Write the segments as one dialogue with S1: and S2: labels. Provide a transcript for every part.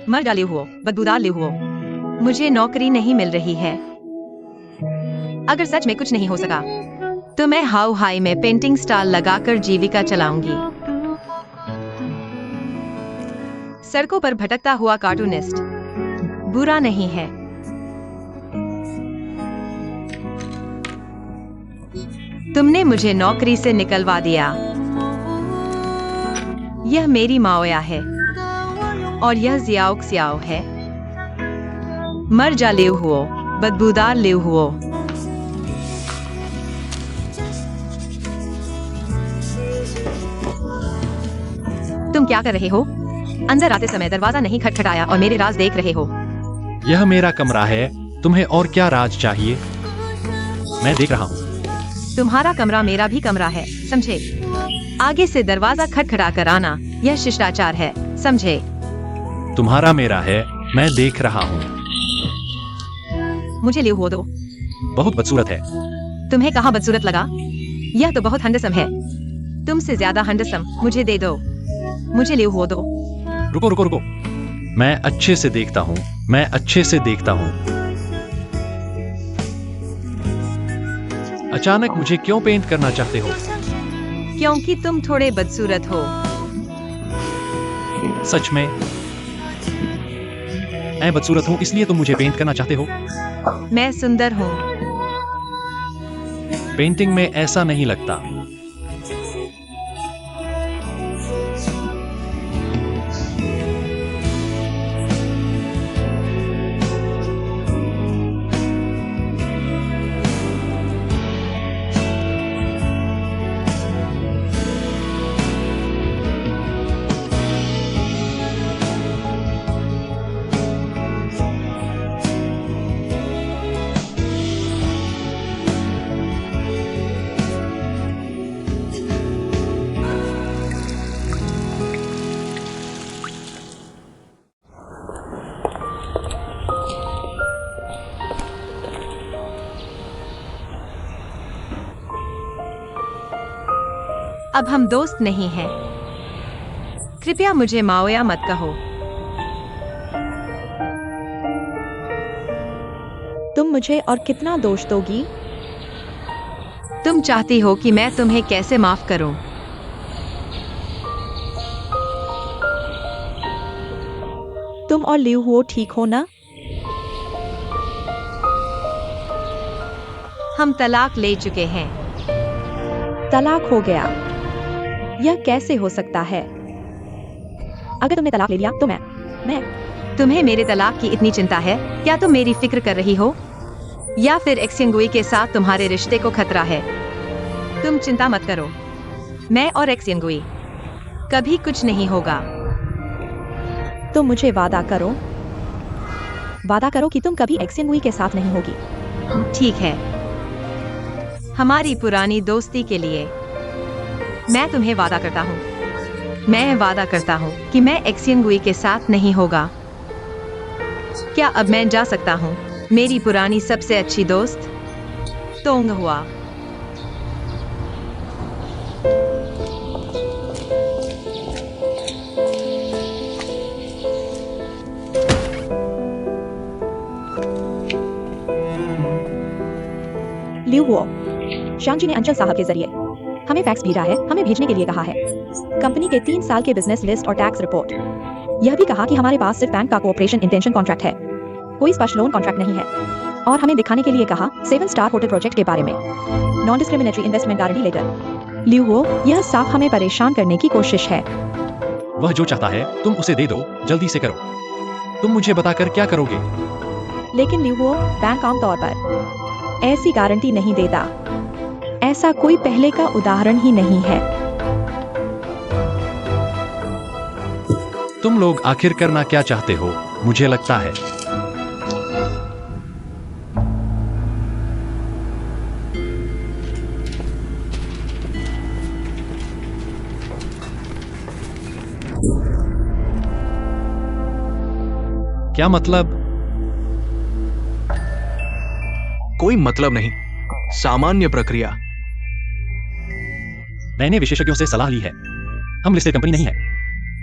S1: मर डाले हुओ, बदबूदार ले हुओ। मुझे नौकरी नहीं मिल रही है। अगर सच में कुछ नहीं हो सका तो मैं हाउ हाई में पेंटिंग स्टॉल लगाकर जीविका चलाऊंगी। सड़कों पर भटकता हुआ कार्टूनिस्ट बुरा नहीं है। तुमने मुझे नौकरी से निकलवा दिया। यह मेरी माओया है और यह जियाओ क्सियाओ है। मर जा ले हुओ, बदबूदार ले हुओ। तुम क्या कर रहे हो? अंदर आते समय दरवाजा नहीं खटखटाया और मेरे राज देख रहे हो।
S2: यह मेरा कमरा है, तुम्हें और क्या राज चाहिए? मैं देख रहा हूँ।
S1: तुम्हारा कमरा मेरा भी कमरा है, समझे? आगे से दरवाजा खटखटा कर आना, यह शिष्टाचार है, समझे?
S2: तुम्हारा मेरा है, मैं देख रहा हूँ।
S1: मुझे ले हुओ दो।
S2: बहुत बदसूरत है।
S1: तुम्हें कहाँ बदसूरत लगा? यह तो बहुत हंडसम है। तुमसे ज्यादा हंडसम मुझे दे दो। मुझे ले हुओ दो।
S2: रुको रुको रुको, मैं अच्छे से देखता हूँ, मैं अच्छे से देखता हूँ। अचानक मुझे क्यों पेंट करना चाहते हो?
S1: क्योंकि तुम थोड़े बदसूरत हो।
S2: सच में? मैं बदसूरत हूँ इसलिए तुम मुझे पेंट करना चाहते हो?
S1: मैं सुंदर हूँ।
S2: पेंटिंग में ऐसा नहीं लगता।
S1: अब हम दोस्त नहीं हैं। कृपया मुझे माओया मत कहो।
S3: तुम मुझे और कितना दोष दोगी?
S1: तुम चाहती हो कि मैं तुम्हें कैसे माफ करूं?
S3: तुम और लियू हुओ ठीक हो ना?
S1: हम तलाक ले चुके हैं।
S3: तलाक हो गया? यह कैसे हो सकता है? अगर तुमने तलाक ले लिया तो मैं
S1: तुम्हें मेरे तलाक की इतनी चिंता है? क्या तुम मेरी फिक्र कर रही हो? या फिर एक्सियंगुई के साथ तुम्हारे रिश्ते को खतरा है? तुम चिंता मत करो। मैं और एक्सियंगुई कभी कुछ नहीं होगा।
S3: तुम मुझे वादा करो कि तुम कभी एक्सियंगुई के साथ नहीं होगी।
S1: ठीक है, हमारी पुरानी दोस्ती के लिए मैं तुम्हें वादा करता हूँ। मैं वादा करता हूँ कि मैं एक्सियंगुई के साथ नहीं होगा। क्या अब मैं जा सकता हूँ, मेरी पुरानी सबसे अच्छी दोस्त? तोंग हुआ।
S3: लियू हुओ, शांगजी ने अंचल साहब के जरिए हमें फैक्स भेजा है, हमें भेजने के लिए कहा है कंपनी के 3 साल के बिजनेस लिस्ट और टैक्स रिपोर्ट। यह भी कहा कि हमारे पास सिर्फ बैंक का कोऑपरेशन इंटेंशन कॉन्ट्रैक्ट है, कोई स्पष्ट लोन कॉन्ट्रैक्ट नहीं है। और हमें दिखाने के लिए कहा 7 स्टार होटल प्रोजेक्ट के बारे में non discriminatory investment guarantee letter. Liu Huo, यह साफ हमें परेशान करने की कोशिश है।
S2: वह जो चाहता है तुम उसे दे दो, जल्दी से करो। तुम मुझे बताकर क्या करोगे?
S3: लेकिन लियू हुओ, बैंक आमतौर पर ऐसी गारंटी नहीं देता। ऐसा कोई पहले का उदाहरण ही नहीं है।
S2: तुम लोग आखिर करना क्या चाहते हो? मुझे लगता है क्या मतलब?
S4: कोई मतलब नहीं, सामान्य प्रक्रिया।
S2: मैंने विशेषज्ञों से सलाह ली है। हम लिस्टेड कंपनी नहीं है।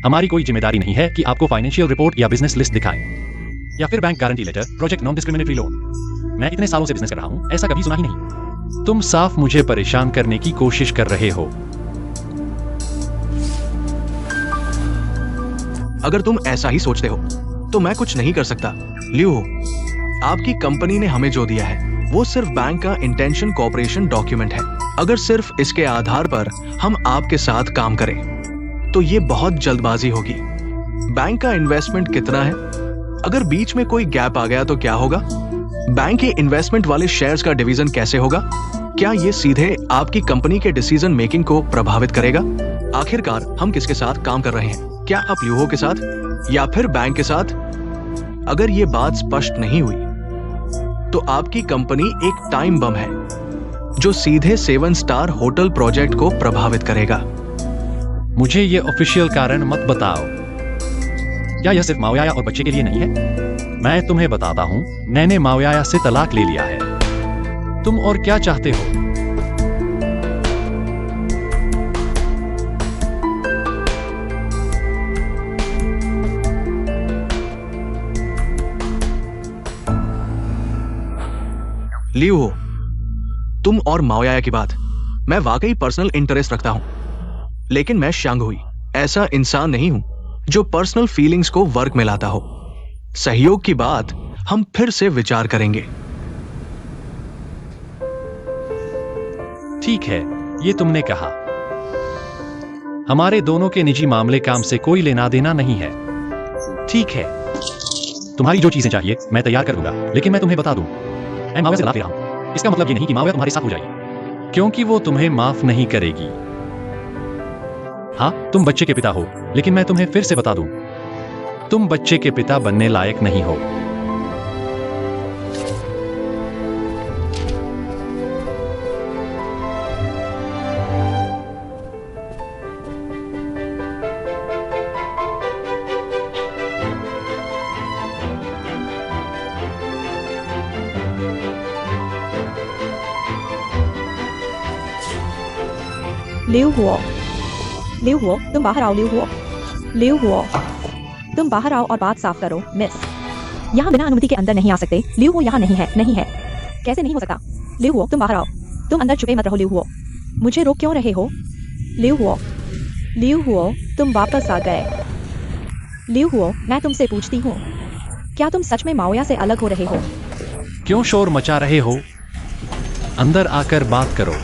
S2: हमारी कोई जिम्मेदारी नहीं है कि आपको फाइनेंशियल रिपोर्ट या बिजनेस लिस्ट दिखाएं या फिर bank guarantee letter, project non discriminatory loan. मैं इतने सालों से बिजनेस कर रहा हूं, ऐसा कभी सुना ही नहीं। तुम साफ मुझे परेशान करने की कोशिश कर रहे हो।
S4: अगर तुम ऐसा ही सोचते हो तो मैं कुछ नहीं कर सकता। लियो, आपकी कंपनी ने हमें जो दिया है वो सिर्फ बैंक का इंटेंशन कॉपरेशन डॉक्यूमेंट है। अगर सिर्फ इसके आधार पर हम आपके साथ काम करें तो ये बहुत जल्दबाजी होगी। बैंक का इन्वेस्टमेंट कितना है? अगर बीच में कोई गैप आ गया तो क्या होगा? बैंक के इन्वेस्टमेंट वाले शेयर्स का डिवीजन कैसे होगा? क्या ये सीधे आपकी कंपनी के डिसीजन मेकिंग को प्रभावित करेगा? आखिरकार हम किसके साथ काम कर रहे हैं? क्या आप ल्यूहो के साथ या फिर बैंक के साथ? अगर ये बात स्पष्ट नहीं हुई तो आपकी कंपनी एक टाइम बम है जो सीधे 7 स्टार होटल प्रोजेक्ट को प्रभावित करेगा।
S2: मुझे ये ऑफिशियल कारण मत बताओ। क्या यह सिर्फ माओयाया और बच्चे के लिए नहीं है? मैं तुम्हें बताता हूं, मैंने माओयाया से तलाक ले लिया है। तुम और क्या चाहते हो?
S4: लियो, तुम और माओयाया की बात, मैं वाकई पर्सनल इंटरेस्ट रखता हूं, लेकिन मैं शांग हुई ऐसा इंसान नहीं हूं जो पर्सनल फीलिंग्स को वर्क में लाता हो। सहयोग की बात हम फिर से विचार करेंगे।
S2: ठीक है, ये तुमने कहा। हमारे दोनों के निजी मामले काम से कोई लेना देना नहीं है। ठीक है, तुम्हारी जो चीजें चाहिए मैं तैयार कर दूंगा, लेकिन मैं तुम्हें बता दूं, मैं माओया से तलाक ले रहा हूं। इसका मतलब ये नहीं कि माओया तुम्हारे साथ हो जाएगी, क्योंकि वो तुम्हें माफ नहीं करेगी। हाँ, तुम बच्चे के पिता हो, लेकिन मैं तुम्हें फिर से बता दूं, तुम बच्चे के पिता बनने लायक नहीं हो।
S3: लियो हुओ, तुम बाहर आओ। लियो हुओ, तुम बाहर आओ और बात साफ करो। मिस, यहाँ बिना अनुमति के अंदर नहीं आ सकते। लियो हुओ यहाँ नहीं है। कैसे नहीं हो सकता? लियो हुओ, तुम बाहर आओ। तुम अंदर छुपे मत रहो। लियो हुओ, मुझे रोक क्यों रहे हो? लियो हुओ, तुम वापस आ गए। लियो हुओ, मैं तुमसे पूछती हूँ, क्या तुम सच में माओया से अलग हो रहे हो?
S2: क्यों शोर मचा रहे हो? अंदर आकर बात करो।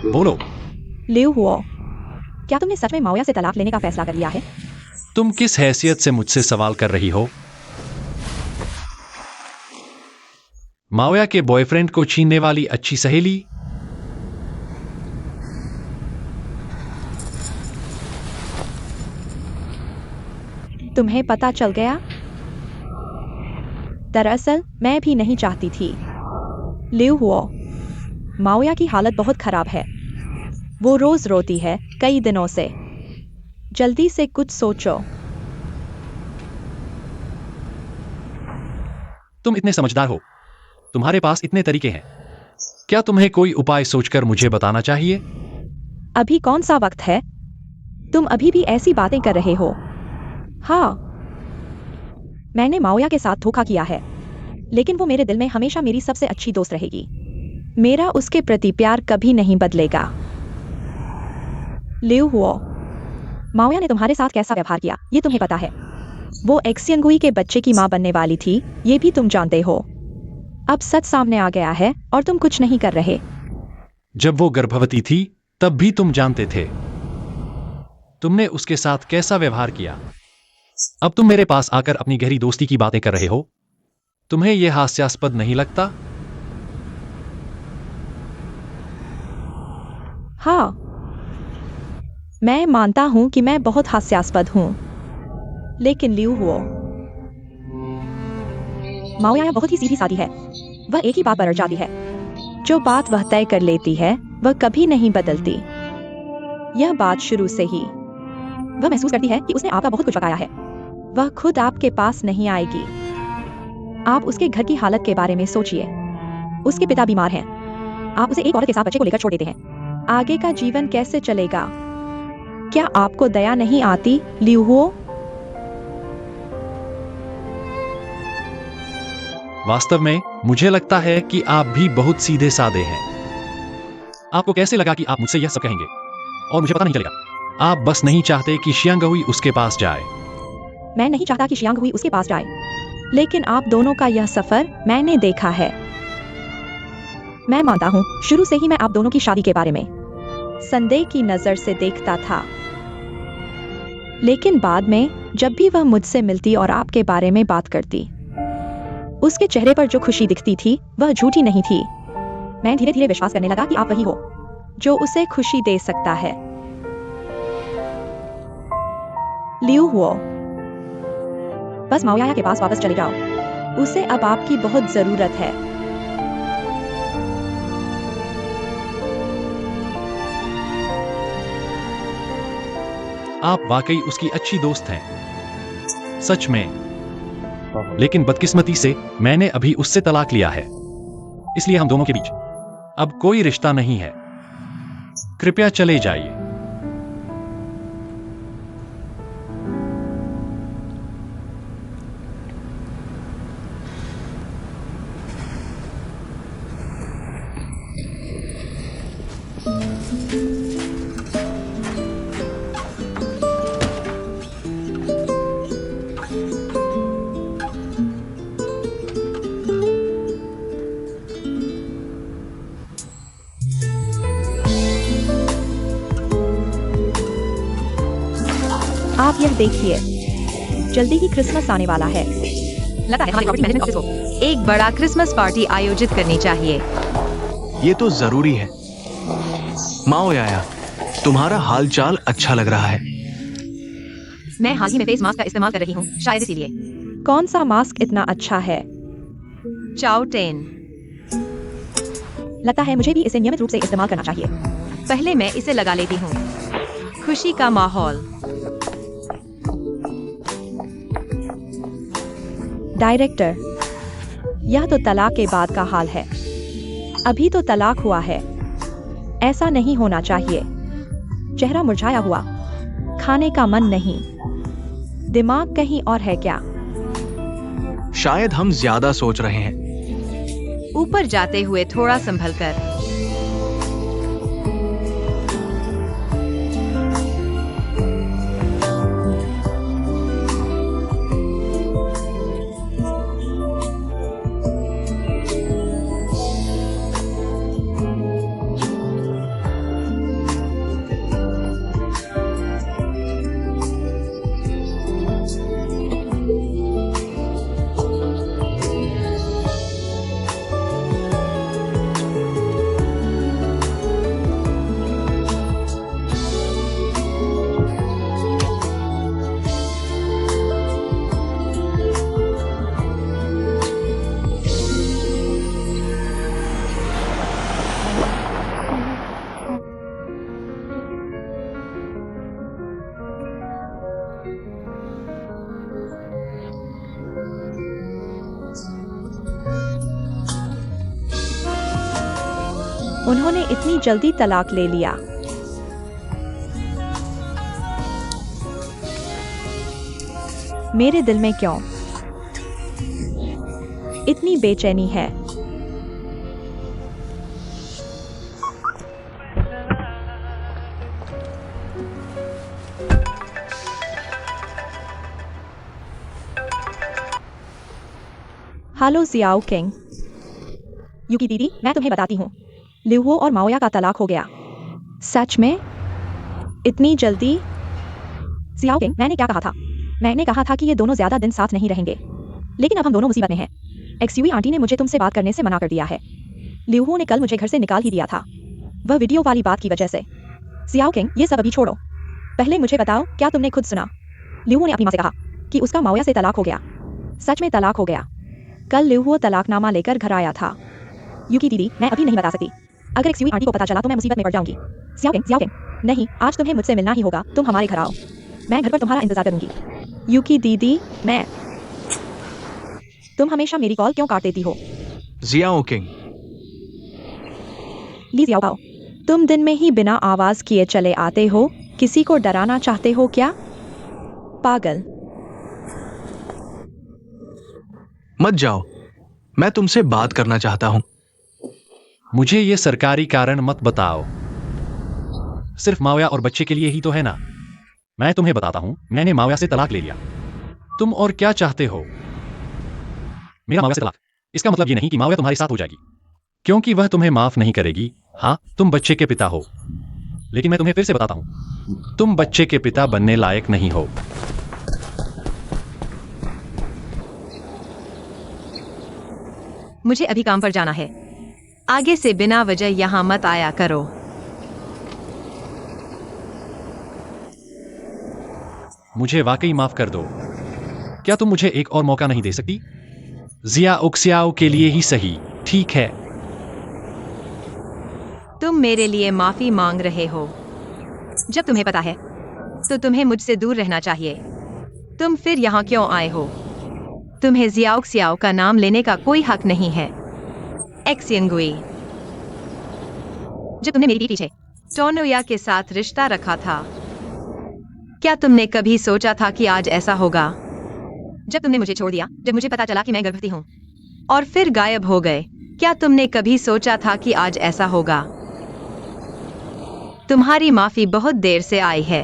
S2: बोलो।
S3: लियो हुओ, क्या तुमने सच में माओया से तलाक लेने का फैसला कर लिया है?
S2: तुम किस हैसियत से मुझसे सवाल कर रही हो? माओया के बॉयफ्रेंड को छीनने वाली अच्छी सहेली?
S3: तुम्हें पता चल गया? दरअसल मैं भी नहीं चाहती थी। लियो हुओ, माओया की हालत बहुत खराब है। वो रोज रोती है कई दिनों से। जल्दी से कुछ सोचो।
S2: तुम इतने समझदार हो, तुम्हारे पास इतने तरीके हैं। क्या तुम्हें कोई उपाय सोचकर मुझे बताना चाहिए?
S3: अभी कौन सा वक्त है? तुम अभी भी ऐसी बातें कर रहे हो? हाँ, मैंने माओया के साथ धोखा किया है, लेकिन वो मेरे दिल में हमेशा मेरी सबसे अच्छी दोस्त रहेगी। मेरा उसके प्रति प्यार कभी नहीं बदलेगा। लियो हुओ, माओया ने तुम्हारे साथ कैसा व्यवहार किया ये तुम्हें पता है। वो एक्सियनगुई के बच्चे की मां बनने वाली थी, ये भी तुम जानते हो। अब सच सामने आ गया है और तुम कुछ नहीं कर रहे।
S2: जब वो गर्भवती थी तब भी तुम जानते थे। तुमने उसके साथ कैसा व्यवहार किया। अब तुम मेरे पास आकर अपनी गहरी दोस्ती की बातें कर रहे हो। तुम्हें यह हास्यास्पद नहीं लगता?
S3: हाँ, मैं मानता हूं कि मैं बहुत हास्यास्पद हूं, लेकिन लियो हुओ, माओया बहुत ही सीधी सादी है। वह एक ही बात पर अड़ जाती है। जो बात वह तय कर लेती है वह कभी नहीं बदलती। यह बात शुरू से ही। वह महसूस करती है कि उसने आपका बहुत कुछ पकाया है। वह खुद आपके पास नहीं आएगी। आप उसके घर की हालत के बारे में सोचिए। उसके पिता बीमार हैं। आप उसे एक औरत के साथ बच्चे को लेकर छोड़ देते हैं। आगे का जीवन कैसे चलेगा? क्या आपको दया नहीं आती, लियू हो?
S2: वास्तव में मुझे लगता है कि आप भी बहुत सीधे साधे हैं। आपको कैसे लगा कि आप मुझसे यह सब कहेंगे? और मुझे पता नहीं चलेगा। आप बस नहीं चाहते कि शियांगहुई उसके पास जाए।
S3: मैं नहीं चाहता कि शियांगहुई उसके पास जाए, लेकिन आप दोनों का यह सफर मैंने देखा है। मैं मानता हूँ शुरू से ही मैं आप दोनों की शादी के बारे में संदेह की नजर से देखता था, लेकिन बाद में जब भी वह मुझसे मिलती और आपके बारे में बात करती, उसके चेहरे पर जो खुशी दिखती थी वह झूठी नहीं थी। मैं धीरे धीरे विश्वास करने लगा कि आप वही हो जो उसे खुशी दे सकता है। लियू हुओ, बस माओयाया के पास वापस चले जाओ। उसे अब आपकी बहुत जरूरत है।
S2: आप वाकई उसकी अच्छी दोस्त हैं। सच में। लेकिन बदकिस्मती से मैंने अभी उससे तलाक लिया है, इसलिए हम दोनों के बीच अब कोई रिश्ता नहीं है। कृपया चले जाइए।
S3: आप यह देखिए, जल्दी ही क्रिसमस आने वाला है।
S1: लगता है हमारे प्रॉपर्टी मैनेजमेंट ऑफिस को एक बड़ा क्रिसमस पार्टी आयोजित करनी चाहिए।
S4: ये तो जरूरी है। माओयाया, तुम्हारा हालचाल अच्छा लग रहा है।
S1: मैं हाल ही में फेस मास्क का इस्तेमाल कर रही हूँ, शायद इसीलिए।
S3: कौन सा मास्क इतना अच्छा है?
S1: चाओ टेन।
S3: लगता है मुझे भी इसे नियमित रूप से इस्तेमाल करना चाहिए।
S1: पहले मैं इसे लगा लेती हूँ। खुशी का माहौल।
S3: डायरेक्टर, यह तो तलाक के बाद का हाल है। अभी तो तलाक हुआ है। ऐसा नहीं होना चाहिए। चेहरा मुरझाया हुआ, खाने का मन नहीं। दिमाग कहीं और है क्या?
S4: शायद हम ज्यादा सोच रहे हैं।
S1: ऊपर जाते हुए थोड़ा संभल कर।
S3: उन्होंने इतनी जल्दी तलाक ले लिया। मेरे दिल में क्यों इतनी बेचैनी है? Hello Xiao king. युकी दीदी, मैं तुम्हें बताती हूँ, लियू हो और माओया का तलाक हो गया। सच में? इतनी जल्दी? जियाओ किंग, मैंने क्या कहा था? मैंने कहा था कि ये दोनों ज्यादा दिन साथ नहीं रहेंगे, लेकिन अब हम दोनों मुसीबत में हैं। एक्सयूवी आंटी ने मुझे तुमसे बात करने से मना कर दिया है। लियू हो ने कल मुझे घर से निकाल ही दिया था, वह वीडियो वाली बात की वजह से। जियाओ किंग, ये सब अभी छोड़ो। पहले मुझे बताओ, क्या तुमने खुद सुना? लियू हो ने अपनी माँ से कहा कि उसका माओया से तलाक हो गया। सच में तलाक हो गया? कल लियू हो तलाकनामा लेकर घर आया था। युकी दीदी, मैं अभी नहीं बता सकती। अगर एक्सयूवी आंटी को पता चला तो मैं मुसीबत में पड़ जाऊंगी। जियाओ किंग, नहीं, आज तुम्हें मुझसे मिलना ही होगा। तुम हमारे घर आओ, मैं घर पर तुम्हारा इंतजार करूंगी। युकी दीदी, मैं। तुम हमेशा मेरी कॉल क्यों काट देती हो?
S4: जियाओ किंग,
S3: ली जियाओबाओ, तुम दिन में ही बिना आवाज किए चले आते हो, किसी को डराना चाहते हो क्या? पागल।
S4: मत जाओ, मैं तुमसे बात करना चाहता हूं।
S2: मुझे ये सरकारी कारण मत बताओ। सिर्फ मावया और बच्चे के लिए ही तो है ना। मैं तुम्हें बताता हूं, मैंने मावया से तलाक ले लिया। तुम और क्या चाहते हो? मेरा मावया से तलाक, इसका मतलब ये नहीं कि मावया तुम्हारे साथ हो जाएगी, क्योंकि वह तुम्हें माफ नहीं करेगी। हाँ, तुम बच्चे के पिता हो, लेकिन मैं तुम्हें फिर से बताता हूं, तुम बच्चे के पिता बनने लायक नहीं हो।
S1: मुझे अभी काम पर जाना है। आगे से बिना वजह यहाँ मत आया करो।
S2: मुझे वाकई माफ कर दो। क्या तुम मुझे एक और मौका नहीं दे सकती? जिया उक्सियाओ के लिए ही सही, ठीक है?
S1: तुम मेरे लिए माफी मांग रहे हो। जब तुम्हें पता है तो तुम्हें मुझसे दूर रहना चाहिए। तुम फिर यहाँ क्यों आए हो? तुम्हें जियाओ क्सियाओ का नाम लेने का कोई हक नहीं है। एक्सियंगुई, जब तुमने मेरी पीठ पीछे टोनोया के साथ रिश्ता रखा था, क्या तुमने कभी सोचा था कि आज ऐसा होगा? जब तुमने मुझे छोड़ दिया, जब मुझे पता चला कि मैं गर्भवती हूँ, और फिर गायब हो गए, क्या तुमने कभी सोचा था कि आज ऐसा होगा? तुम्हारी माफी बहुत देर से आई है।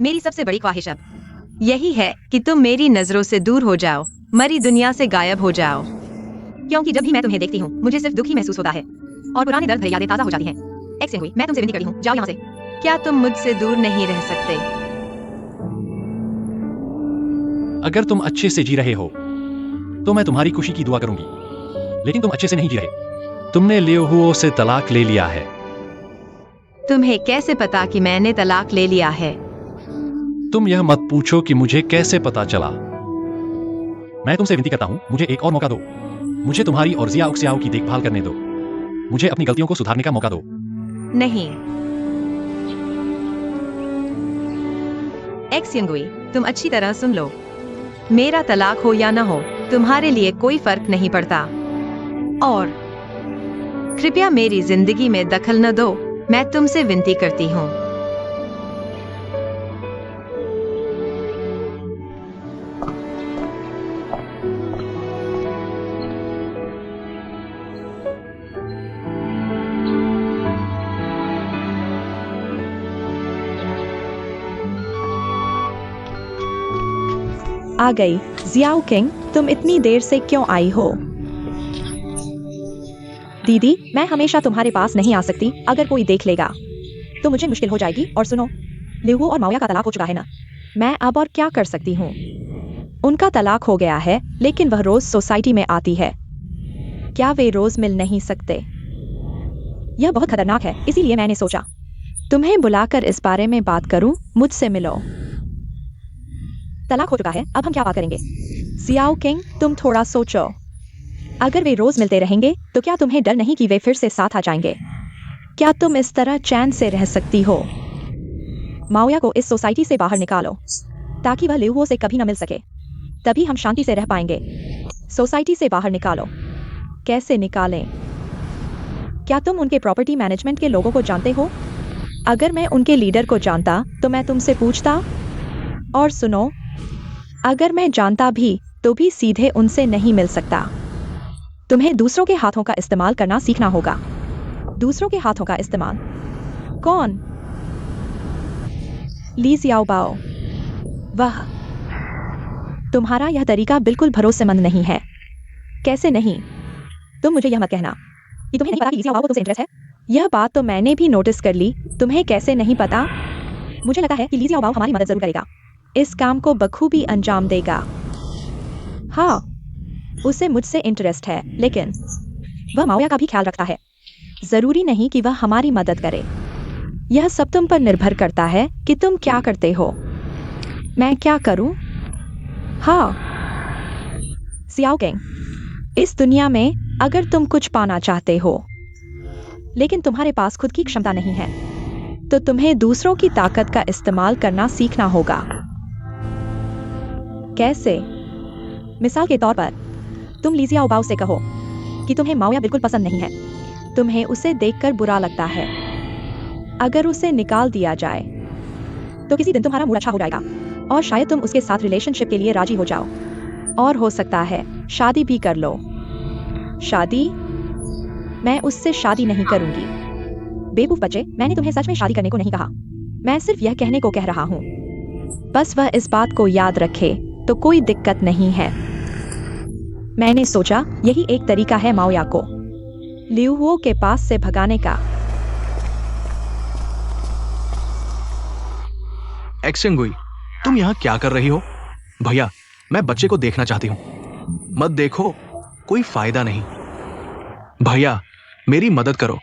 S1: मेरी सबसे बड़ी ख्वाहिश अब यही है कि तुम मेरी नजरों से दूर हो जाओ, मरी दुनिया से गायब हो जाओ, क्योंकि जब भी मैं तुम्हें देखती हूँ मुझे सिर्फ दुख ही महसूस होता है और पुराने दर्द भरी यादें ताजा हो जाती हैं। एक्सियंगुई, मैं तुमसे विनती करती हूँ, जाओ यहाँ से। क्या तुम मुझसे दूर नहीं रह सकते?
S2: अगर तुम अच्छे से जी रहे हो तो मैं तुम्हारी खुशी की दुआ करूंगी, लेकिन तुम अच्छे से नहीं जी रहे। तुमने लियोहुओ से तलाक ले लिया है।
S1: तुम्हें कैसे पता कि मैंने तलाक ले लिया है?
S2: तुम यह मत पूछो कि मुझे कैसे पता चला। मैं तुमसे विनती करता हूं, मुझे एक और मौका दो। मुझे तुम्हारी और जिया उक्सियाओ की देखभाल करने दो। मुझे अपनी गलतियों को सुधारने का मौका दो।
S1: नहीं। एक्सियंगुई, तुम अच्छी तरह सुन लो। मेरा तलाक हो या न हो, तुम्हारे लिए कोई फर्क नहीं पड़ता। और कृपया मेरी जिंदगी में दखल न दो, मैं तुमसे विनती करती हूँ।
S3: आ गई। जियाओ किंग, तुम इतनी देर से क्यों आई हो? दीदी, मैं हमेशा तुम्हारे पास नहीं आ सकती। अगर कोई देख लेगा तो मुझे मुश्किल हो जाएगी। और सुनो, लिहू और मावया का तलाक हो चुका है ना। मैं अब और क्या कर सकती हूँ? उनका तलाक हो गया है, लेकिन वह रोज सोसाइटी में आती है। क्या वे रोज मिल नहीं सकते? यह बहुत खतरनाक है, इसीलिए मैंने सोचा तुम्हें बुलाकर इस बारे में बात करूं। मुझसे मिलो। तलाक हो चुका है, अब हम क्या बात करेंगे? जियाओ किंग, तुम थोड़ा सोचो। अगर वे रोज मिलते रहेंगे तो क्या तुम्हें डर नहीं कि वे फिर से साथ आ जाएंगे? क्या तुम इस तरह चैन से रह सकती हो? मावया को इस सोसाइटी से बाहर निकालो ताकि वह लिहुओं से कभी न मिल सके। तभी हम शांति से रह पाएंगे। सोसाइटी से बाहर निकालो। कैसे निकालें? क्या तुम उनके प्रॉपर्टी मैनेजमेंट के लोगों को जानते हो? अगर मैं उनके लीडर को जानता तो मैं तुमसे पूछता। और सुनो, अगर मैं जानता भी तो भी सीधे उनसे नहीं मिल सकता। तुम्हें दूसरों के हाथों का इस्तेमाल करना सीखना होगा। दूसरों के हाथों का इस्तेमाल? कौन? ली जियाओबाओ। वाह, तुम्हारा यह तरीका बिल्कुल भरोसेमंद नहीं है। कैसे नहीं? तुम मुझे यह मत कहना कि तुम्हें नहीं पता कि ली जियाओबाओ को तुमसे इंटरेस्ट है। यह बात तो मैंने भी नोटिस कर ली। तुम्हें कैसे नहीं पता? मुझे लगता है कि ली जियाओबाओ हमारी मदद जरूर करेगा। इस काम को बखूबी अंजाम देगा। हाँ, उसे मुझसे इंटरेस्ट है, लेकिन वह मावया का भी ख्याल रखता है। जरूरी नहीं कि वह हमारी मदद करे। यह सब तुम पर निर्भर करता है कि तुम क्या करते हो। मैं क्या करूं? हाँ, जियाओ किंग, इस दुनिया में अगर तुम कुछ पाना चाहते हो लेकिन तुम्हारे पास खुद की क्षमता नहीं है, तो तुम्हें दूसरों की ताकत का इस्तेमाल करना सीखना होगा। कैसे? मिसाल के तौर पर, तुम ली जियाओबाओ से कहो कि तुम्हें मावया बिल्कुल पसंद नहीं है, तुम्हें उसे देखकर बुरा लगता है। अगर उसे निकाल दिया जाए तो किसी दिन तुम्हारा मूड अच्छा हो जाएगा और शायद तुम उसके साथ रिलेशनशिप के लिए राजी हो जाओ और हो सकता है शादी भी कर लो। शादी? मैं उससे शादी नहीं करूंगी। बेवकूफ बच्चे, मैंने तुम्हें सच में शादी करने को नहीं कहा। मैं सिर्फ यह कहने को कह रहा हूँ। बस वह इस बात को याद रखे तो कोई दिक्कत नहीं है। मैंने सोचा यही एक तरीका है माओया को लियुओ के पास से भगाने का।
S4: एक्सेंगुई, तुम यहाँ क्या कर रही हो? भैया, मैं बच्चे को देखना चाहती हूँ। मत देखो, कोई फायदा नहीं। भैया, मेरी मदद करो।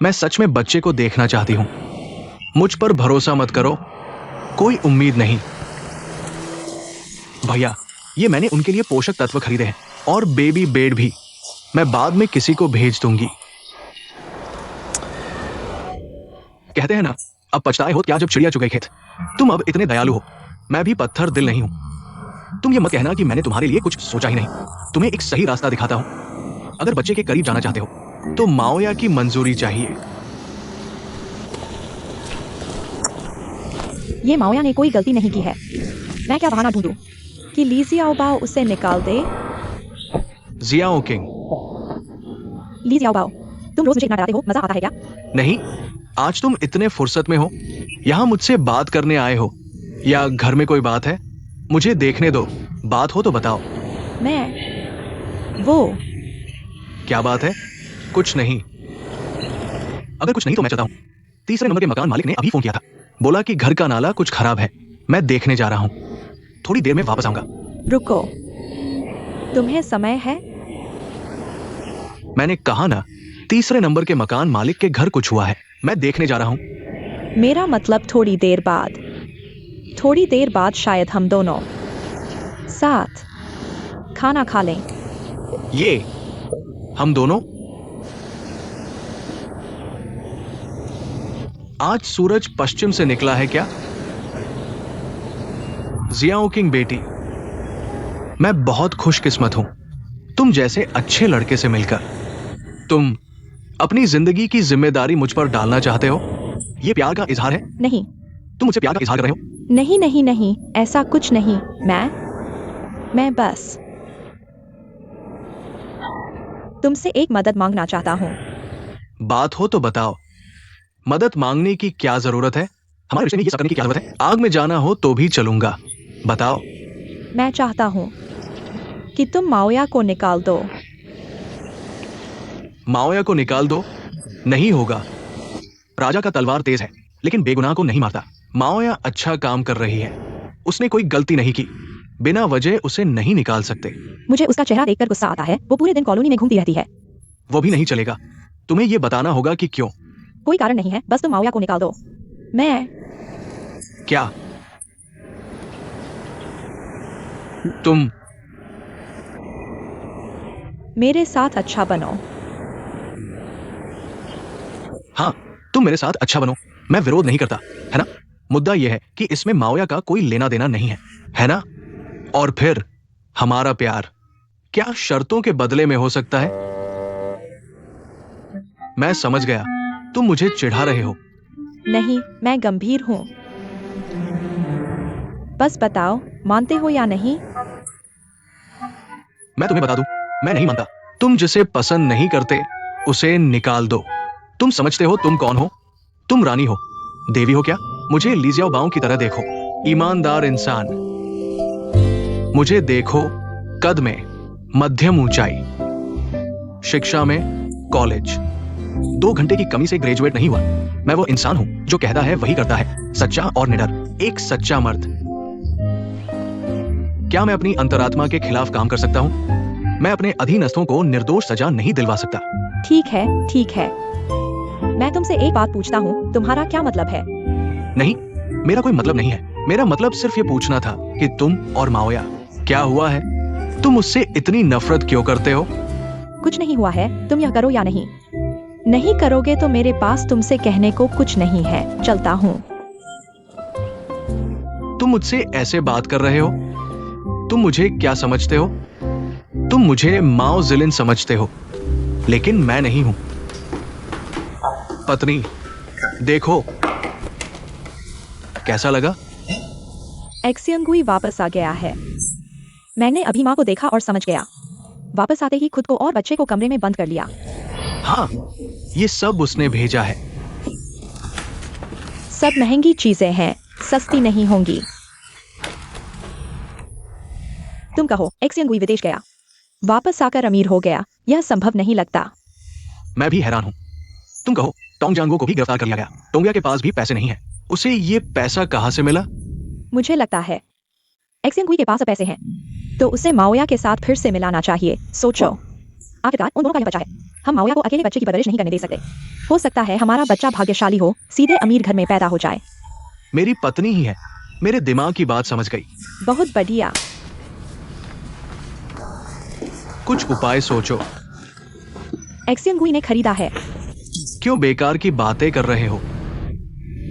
S4: मैं सच में बच्चे को देखना चाहती हूँ। मुझ पर भरोसा मत करो, कोई उम्मीद नहीं। भैया, ये मैंने उनके लिए पोषक तत्व खरीदे हैं और बेबी बेड भी। मैं बाद में किसी को भेज दूंगी। कहते हैं ना, अब पछताए हो क्या जब चिड़िया चुग गई खेत। तुम अब इतने दयालु हो, मैं भी पत्थर दिल नहीं हूं। तुम ये मत कहना कि मैंने तुम्हारे लिए कुछ सोचा ही नहीं। तुम्हें एक सही रास्ता दिखाता हूं। अगर बच्चे के करीब जाना चाहते हो तो माओया की मंजूरी चाहिए।
S3: ये माओया ने कोई गलती नहीं की है। मैं क्या बहाना ढूंढूं कि ली जियाओबाओ उसे निकाल दे?
S4: Xiao king.
S3: ली जियाओबाओ, तुम रोज मुझे इतना डराते हो, मजा आता है क्या?
S4: नहीं, आज तुम इतने फुर्सत में हो, यहाँ मुझसे बात करने आए हो या घर में कोई बात है? मुझे देखने दो, बात हो तो बताओ।
S3: वो
S4: क्या बात है? कुछ नहीं। अगर कुछ नहीं तो मैं चलता हूँ। तीसरे नंबर के मकान मालिक ने अभी फोन किया था, बोला कि घर का नाला कुछ खराब है। मैं देखने जा रहा हूँ, थोड़ी देर में वापस आऊंगा।
S3: रुको, तुम्हें समय है?
S4: मैंने कहा ना, तीसरे नंबर के मकान मालिक के घर कुछ हुआ है, मैं देखने जा रहा हूँ।
S3: मेरा मतलब थोड़ी देर बाद। थोड़ी देर बाद शायद हम दोनों साथ खाना खा लें।
S4: ये हम दोनों? आज सूरज पश्चिम से निकला है क्या? जियाओ किंग बेटी, मैं बहुत खुशकिस्मत हूं तुम जैसे अच्छे लड़के से मिलकर। तुम अपनी जिंदगी की जिम्मेदारी मुझ पर डालना चाहते हो? ये प्यार का इजहार है?
S3: नहीं
S4: तुम मुझसे प्यार का इजहार कर रहे हो?
S3: नहीं नहीं नहीं, ऐसा कुछ नहीं। मैं बस तुमसे एक मदद मांगना चाहता हूँ।
S4: बात हो तो बताओ। मदद मांगने की क्या जरूरत है? हमारे रिश्ते में ये सब करने की क्या जरूरत है? आग में जाना हो तो भी चलूंगा, बताओ।
S3: मैं चाहता हूँ कि तुम माओया को निकाल दो।
S4: माओया को निकाल दो? नहीं होगा। राजा का तलवार तेज है लेकिन बेगुनाह को नहीं मारता। माओया अच्छा काम कर रही है, उसने कोई गलती नहीं की। बिना वजह उसे नहीं निकाल सकते।
S3: मुझे उसका चेहरा देखकर गुस्सा आता है। वो पूरे दिन कॉलोनी में घूमती रहती है।
S4: वो भी नहीं चलेगा। तुम्हें यह बताना होगा कि क्यों।
S3: कोई कारण नहीं है, बस तुम माओया को निकाल दो। मैं
S4: क्या तुम
S3: मेरे साथ अच्छा बनो।
S4: हाँ, तुम मेरे साथ अच्छा बनो। मैं विरोध नहीं करता, है ना? मुद्दा यह है कि इसमें माओया का कोई लेना देना नहीं है ना? और फिर हमारा प्यार क्या शर्तों के बदले में हो सकता है? मैं समझ गया, तुम मुझे चिढ़ा रहे हो।
S3: नहीं, मैं गंभीर हूँ। बस बताओ, मानते हो या नहीं?
S4: मैं तुम्हें बता दूं, मैं नहीं मानता। तुम जिसे पसंद नहीं करते उसे निकाल दो। तुम समझते हो तुम कौन हो? तुम रानी हो, देवी हो क्या? मुझे ली जियाओबाओ की तरह देखो, ईमानदार इंसान। मुझे देखो, कद में मध्यम ऊंचाई, शिक्षा में कॉलेज, 2 घंटे की कमी से ग्रेजुएट नहीं हुआ। मैं वो इंसान हूं जो कहता है वही करता है, सच्चा और निडर, एक सच्चा मर्द। क्या मैं अपनी अंतरात्मा के खिलाफ काम कर सकता हूं? मैं अपने अधीनस्थों को निर्दोष सजा नहीं दिलवा सकता।
S3: ठीक है, ठीक है। मैं तुमसे एक बात पूछता हूँ, तुम्हारा क्या मतलब है?
S4: नहीं, मेरा कोई मतलब नहीं है। मेरा मतलब सिर्फ ये पूछना था कि तुम और माओया क्या हुआ है? तुम उससे इतनी नफरत क्यों करते हो?
S3: कुछ नहीं हुआ है, तुम यह करो या नहीं। नहीं करोगे तो मेरे पास तुमसे कहने को कुछ नहीं है। चलता हूँ।
S4: तुम मुझसे ऐसे बात कर रहे हो? तुम मुझे क्या समझते हो? तुम मुझे माओ जिलिन समझते हो, लेकिन मैं नहीं हूं। पत्नी, देखो कैसा लगा?
S3: एक्सियंगुई वापस आ गया है। मैंने अभी माँ को देखा और समझ गया। वापस आते ही खुद को और बच्चे को कमरे में बंद कर लिया।
S4: हाँ, ये सब उसने भेजा है।
S3: सब महंगी चीजें हैं, सस्ती नहीं होंगी। तुम कहो एक्सियंगुई विदेश गया, वापस आकर अमीर हो गया। यह संभव नहीं लगता।
S4: मैं भी हैरान हूं। तुम कहो टोंगजांगो को भी गिरफ्तार कर लिया गया। टोंगिया के पास भी पैसे नहीं है। उसे ये पैसा कहां से मिला?
S3: मुझे लगता है एक्सियंगुई के पास अब पैसे हैं, तो उसे माओया के साथ फिर से मिलाना चाहिए। सोचो, आखिरकार उन दोनों का यह बच्चा है। हम माओया को अकेले बच्चे की परवरिश नहीं करने दे सकते। हो सकता है हमारा बच्चा भाग्यशाली हो, सीधे अमीर घर में पैदा हो जाए।
S4: मेरी पत्नी ही है। मेरे दिमाग की बात समझ गई।
S3: बहुत बढ़िया।
S4: कुछ उपाय सोचो।
S3: एक्सियंगुई ने खरीदा है।
S4: क्यों बेकार की बातें कर रहे हो?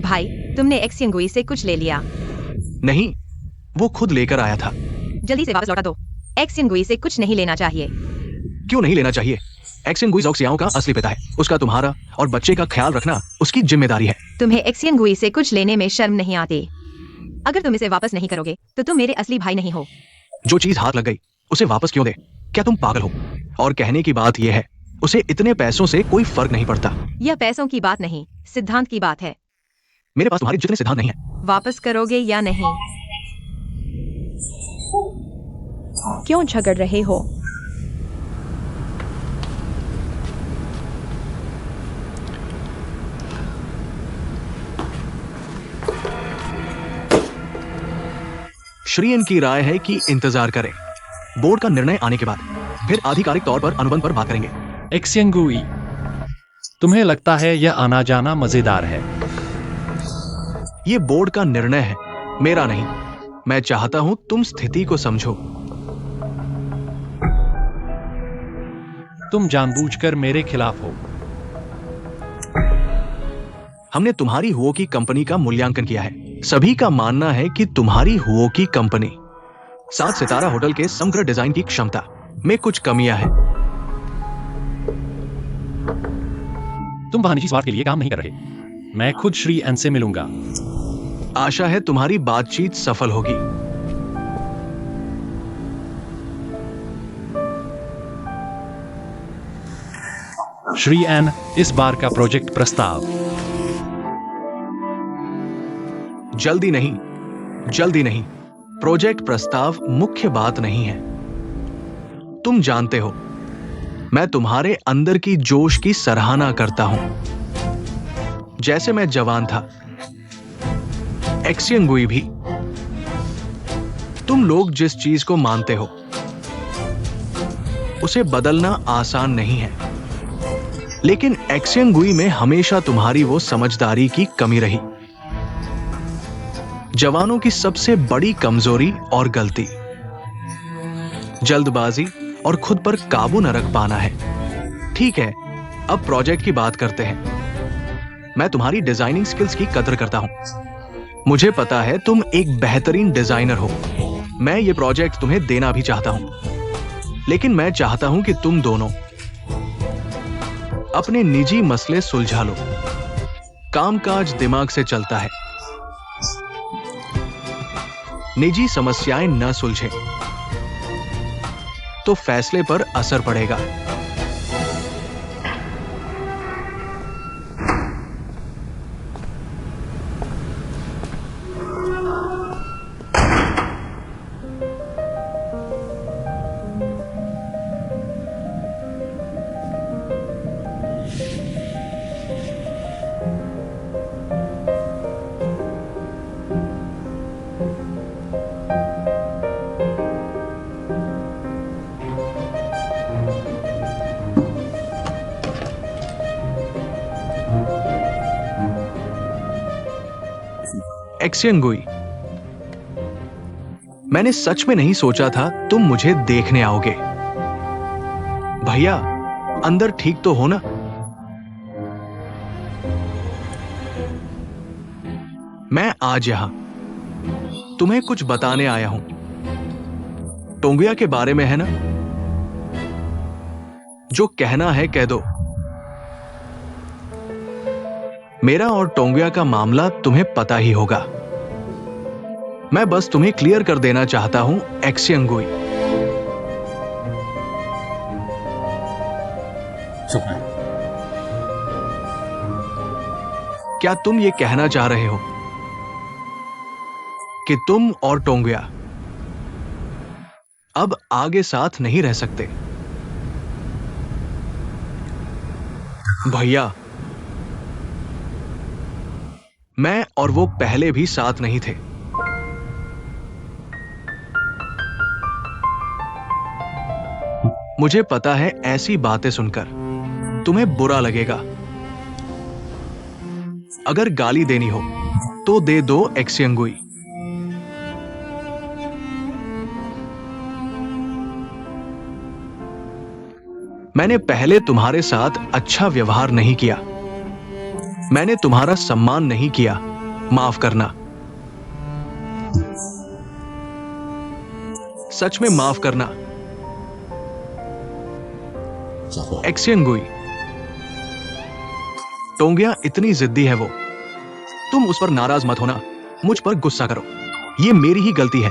S1: भाई, तुमने एक्सियंगुई से कुछ ले लिया।
S4: नहीं, वो खुद लेकर आया था।
S1: जल्दी से वापस लौटा दो। एक्सियंगुई से कुछ नहीं लेना चाहिए।
S4: क्यों नहीं लेना चाहिए? एक्सियंगुई ज़ोक्सियाओ का असली पिता है। उसका तुम्हारा और बच्चे का ख्याल रखना उसकी जिम्मेदारी है।
S1: तुम्हें एक्सियंगुई से कुछ लेने में शर्म नहीं आती? अगर तुम इसे वापस नहीं करोगे तो तुम मेरे असली भाई नहीं हो।
S4: जो चीज हाथ लग गई उसे वापस क्यों दे? क्या तुम पागल हो? और कहने की बात यह है, उसे इतने पैसों से कोई फर्क नहीं पड़ता।
S1: यह पैसों की बात नहीं, सिद्धांत की बात है।
S4: मेरे पास तुम्हारे जितने सिद्धांत नहीं है।
S1: वापस करोगे या नहीं?
S3: क्यों झगड़ रहे हो?
S4: श्रीयन की राय है कि इंतजार करें। बोर्ड का निर्णय आने के बाद फिर आधिकारिक तौर पर अनुबंध पर बात करेंगे।
S2: एक्सियंगुई, तुम्हें लगता है यह आना जाना मजेदार है?
S4: ये बोर्ड का निर्णय है, मेरा नहीं। मैं चाहता हूं तुम स्थिति को समझो।
S2: तुम जानबूझकर मेरे खिलाफ हो।
S4: हमने तुम्हारी हुओ की कंपनी का मूल्यांकन किया है। सभी का मानना है कि तुम्हारी हुओ की कंपनी 7 सितारा होटल के समग्र डिजाइन की क्षमता में कुछ कमियां हैं।
S2: तुम वहां निजी स्वार्थ के लिए काम नहीं कर रहे। मैं खुद श्री एन से मिलूंगा।
S4: आशा है तुम्हारी बातचीत सफल होगी।
S2: श्री एन, इस बार का प्रोजेक्ट प्रस्ताव।
S4: जल्दी नहीं, जल्दी नहीं। प्रोजेक्ट प्रस्ताव मुख्य बात नहीं है। तुम जानते हो, मैं तुम्हारे अंदर की जोश की सराहना करता हूं। जैसे मैं जवान था, एक्सियंगुई भी। तुम लोग जिस चीज को मानते हो उसे बदलना आसान नहीं है, लेकिन एक्सियंगुई में हमेशा तुम्हारी वो समझदारी की कमी रही। जवानों की सबसे बड़ी कमजोरी और गलती जल्दबाजी और खुद पर काबू न रख पाना है। ठीक है, अब प्रोजेक्ट की बात करते हैं। मैं तुम्हारी डिजाइनिंग स्किल्स की कदर करता हूं। मुझे पता है तुम एक बेहतरीन डिजाइनर हो। मैं ये प्रोजेक्ट तुम्हें देना भी चाहता हूं, लेकिन मैं चाहता हूं कि तुम दोनों अपने निजी मसले सुलझा लो। कामकाज दिमाग से चलता है, निजी समस्याएं न सुलझे तो फैसले पर असर पड़ेगा। एक्सियंगुई, मैंने सच में नहीं सोचा था तुम मुझे देखने आओगे। भैया, अंदर ठीक तो हो ना? मैं आज यहां तुम्हें कुछ बताने आया हूं। टोंगिया के बारे में है ना? जो कहना है कह दो। मेरा और टोंगिया का मामला तुम्हें पता ही होगा। मैं बस तुम्हें क्लियर कर देना चाहता हूं एक्सियंगुई। क्या तुम ये कहना चाह रहे हो कि तुम और टोंगिया अब आगे साथ नहीं रह सकते? भैया, मैं और वो पहले भी साथ नहीं थे। मुझे पता है ऐसी बातें सुनकर तुम्हें बुरा लगेगा। अगर गाली देनी हो तो दे दो एक्सियंगुई। मैंने पहले तुम्हारे साथ अच्छा व्यवहार नहीं किया, मैंने तुम्हारा सम्मान नहीं किया, माफ करना। सच में माफ करना एक्सियंगुई। टोंगिया इतनी जिद्दी है वो, तुम उस पर नाराज मत होना, मुझ पर गुस्सा करो। ये मेरी ही गलती है,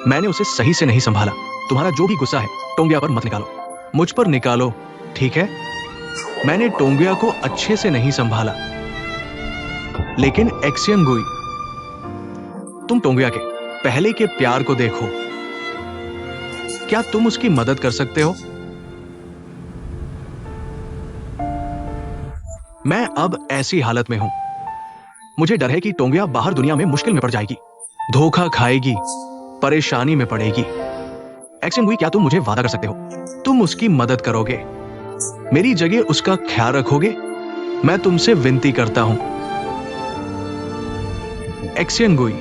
S4: मैंने उसे सही से नहीं संभाला। तुम्हारा जो भी गुस्सा है टोंगिया पर मत निकालो, मुझ पर निकालो, ठीक है? मैंने टोंगिया को अच्छे से नहीं संभाला। लेकिन एक्सियंगुई, तुम टोंगिया के पहले के प्यार को देखो। क्या तुम उसकी मदद कर सकते हो? मैं अब ऐसी हालत में हूं, मुझे डर है कि टोंगिया बाहर दुनिया में मुश्किल में पड़ जाएगी, धोखा खाएगी, परेशानी में पड़ेगी। एक्सियंगुई, क्या तुम मुझे वादा कर सकते हो तुम उसकी मदद करोगे, मेरी जगह उसका ख्याल रखोगे? मैं तुमसे विनती करता हूं एक्सियंगुई।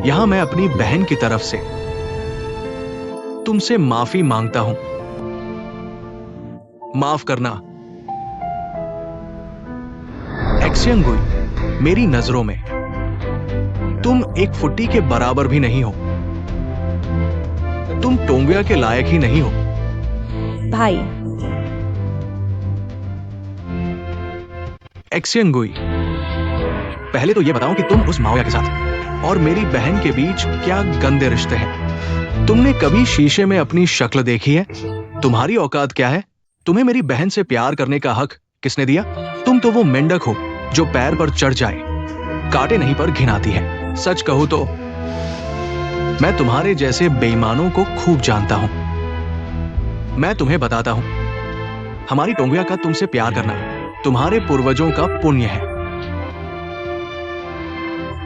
S4: यहां मैं अपनी बहन की तरफ से तुमसे माफी मांगता हूं, माफ करना एक्सियंगुई। मेरी नजरों में तुम एक फुट्टी के बराबर भी नहीं हो, तुम टोंगिया के लायक ही नहीं हो।
S3: भाई,
S4: एक्सियंगुई, पहले तो यह बताओ कि तुम उस माओया के साथ और मेरी बहन के बीच क्या गंदे रिश्ते हैं? तुमने कभी शीशे में अपनी शक्ल देखी है? तुम्हारी औकात क्या है? तुम्हें मेरी बहन से प्यार करने का हक किसने दिया? तुम तो वो मेंढक हो जो पैर पर चढ़ जाए, काटे नहीं पर घिनाती है। सच कहूं तो मैं तुम्हारे जैसे बेईमानों को खूब जानता हूं। मैं तुम्हें बताता हूं, हमारी टोंगिया का तुमसे प्यार करना तुम्हारे पूर्वजों का पुण्य है।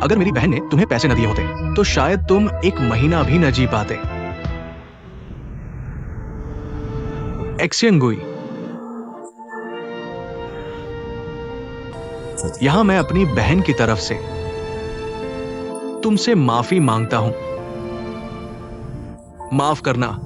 S4: अगर मेरी बहन ने तुम्हें पैसे न दिए होते तो शायद तुम एक महीना भी न जी पाते। एक्सियंगुई, यहां मैं अपनी बहन की तरफ से तुमसे माफी मांगता हूं, माफ करना।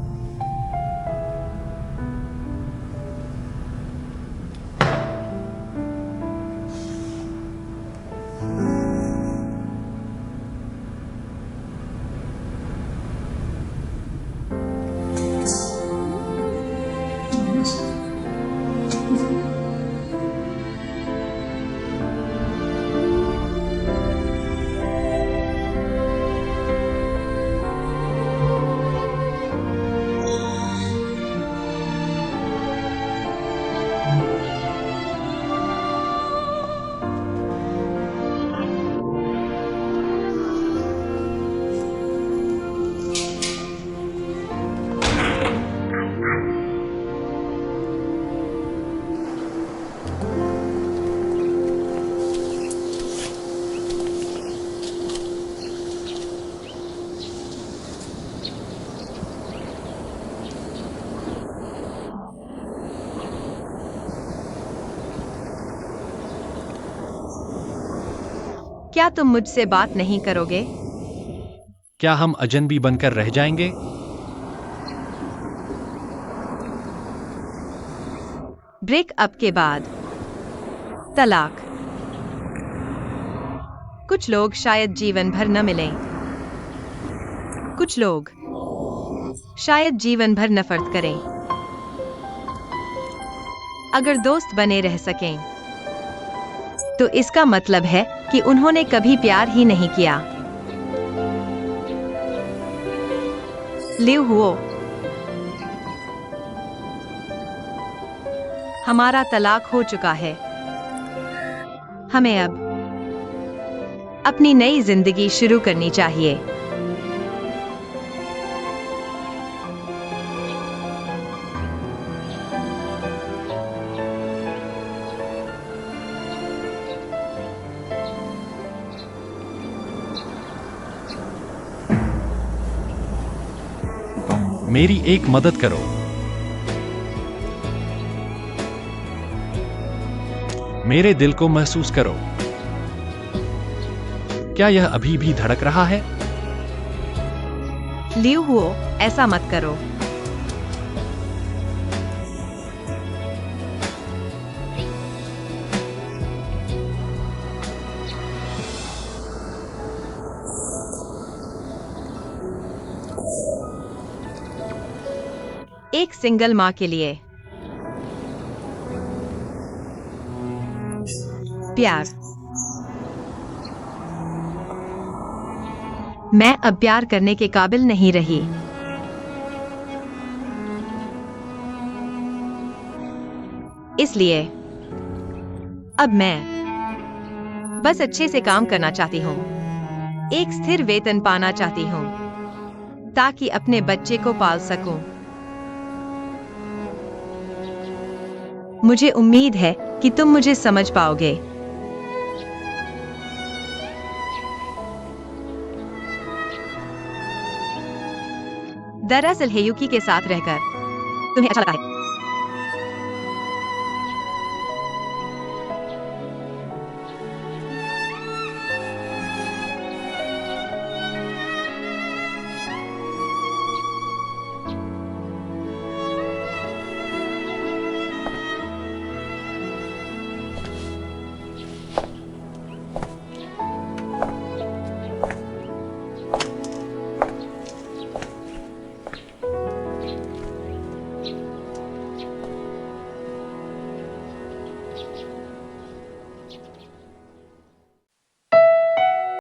S1: क्या तुम मुझसे बात नहीं करोगे?
S2: क्या हम अजनबी बनकर रह जाएंगे?
S1: ब्रेकअप के बाद तलाक। कुछ लोग शायद जीवन भर न मिलें, कुछ लोग शायद जीवन भर नफरत करें। अगर दोस्त बने रह सकें तो इसका मतलब है कि उन्होंने कभी प्यार ही नहीं किया। लिव हुओ, हमारा तलाक हो चुका है। हमें अब अपनी नई जिंदगी शुरू करनी चाहिए।
S2: मेरी एक मदद करो। मेरे दिल को महसूस करो। क्या यह अभी भी धड़क रहा है?
S1: लिव हुओ, ऐसा मत करो। एक सिंगल माँ के लिए प्यार। मैं अब प्यार करने के काबिल नहीं रही। इसलिए अब मैं बस अच्छे से काम करना चाहती हूँ। एक स्थिर वेतन पाना चाहती हूँ ताकि अपने बच्चे को पाल सकूं। मुझे उम्मीद है कि तुम मुझे समझ पाओगे। दरअसल हेयुकी के साथ रहकर तुम्हें अच्छा लगा है।